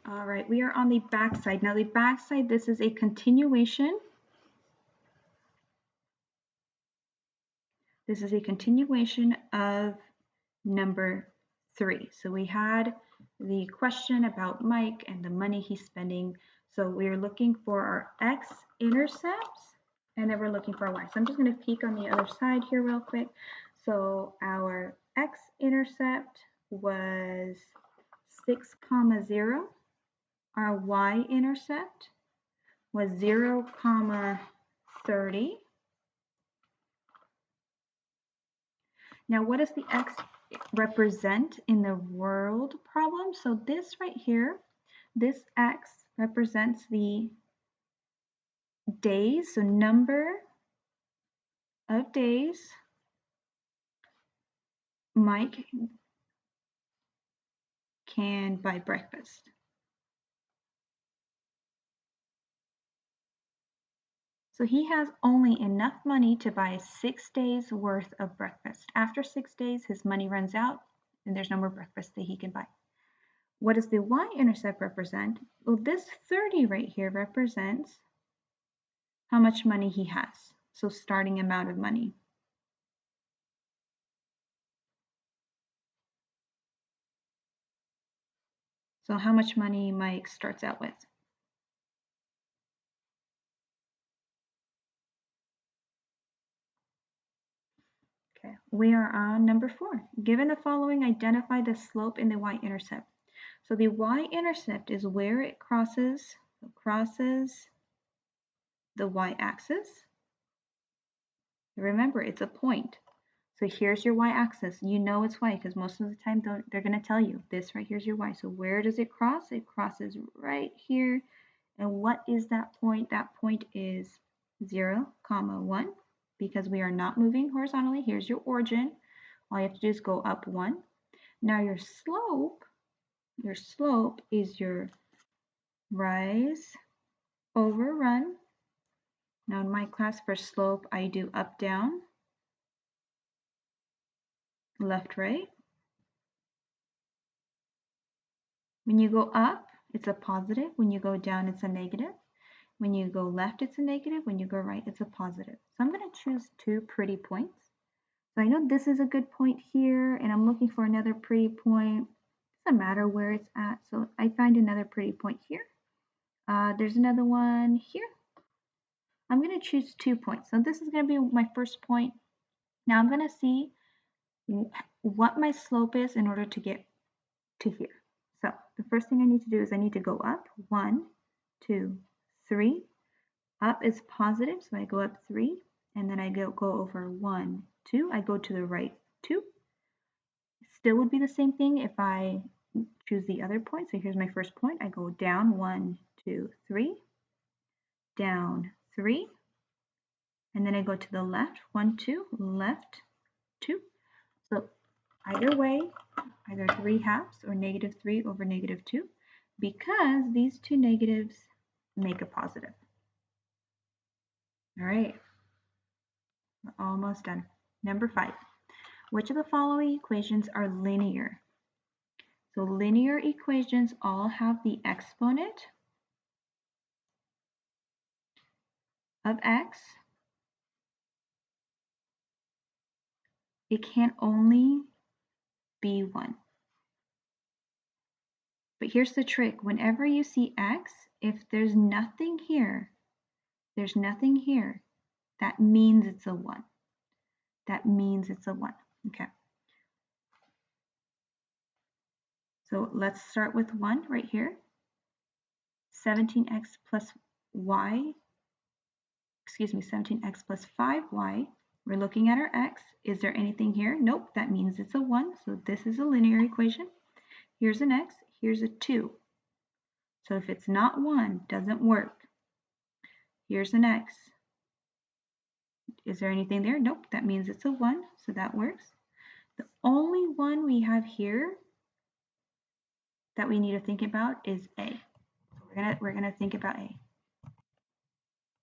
All right, we are on the back side. Now the back side, this is a continuation. This is a continuation of number 3. So we had the question about Mike and the money he's spending. So we're looking for our x-intercepts, and then we're looking for our y. So I'm just going to peek on the other side here real quick. So our x-intercept was 6, 0. Our y-intercept was 0, 30. Now, what does the x represent in the world problem? So this right here, this x represents the days, so number of days Mike can buy breakfast. So he has only enough money to buy 6 days worth of breakfast. After 6 days, his money runs out and there's no more breakfast that he can buy. What does the y-intercept represent? Well, this 30 right here represents how much money he has. So starting amount of money. So how much money Mike starts out with? Okay, we are on number 4. Given the following, identify the slope in the y-intercept. So the y-intercept is where it crosses the y-axis. Remember, it's a point. So here's your y-axis. You know it's y because most of the time they're going to tell you this right here's your y. So where does it cross? It crosses right here. And what is that point? That point is 0, 1 because we are not moving horizontally. Here's your origin. All you have to do is go up 1. Now your slope is your rise over run. Now in my class for slope, I do up, down, left, right. When you go up, it's a positive. When you go down, it's a negative. When you go left, it's a negative. When you go right, it's a positive. So I'm going to choose 2 pretty points. So I know this is a good point here, and I'm looking for another pretty point. It doesn't matter where it's at. So I find another pretty point here. There's another one here. I'm going to choose 2 points. So this is going to be my first point. Now I'm going to see what my slope is in order to get to here. So the first thing I need to do is I need to go up 1, 2, 3. Up is positive, so I go up 3, and then I go over 1, 2. I go to the right 2. Still would be the same thing if I choose the other point. So here's my first point. I go down 1, 2, 3, down 3, and then I go to the left 1, 2, left 2. So either way, either 3/2 or -3 over -2, because these 2 negatives make a positive. All right, we're almost done. Number 5. Which of the following equations are linear? So linear equations all have the exponent of x. It can only be 1. But here's the trick. Whenever you see x, if there's nothing here, that means it's a 1. That means it's a 1. Okay. So let's start with 1 right here. 17x plus 5y. We're looking at our x. Is there anything here? Nope, that means it's a 1. So this is a linear equation. Here's an x, here's a 2. So if it's not 1, doesn't work. Here's an x. Is there anything there? Nope, that means it's a 1, so that works. The only one we have here that we need to think about is a. So we're gonna think about a.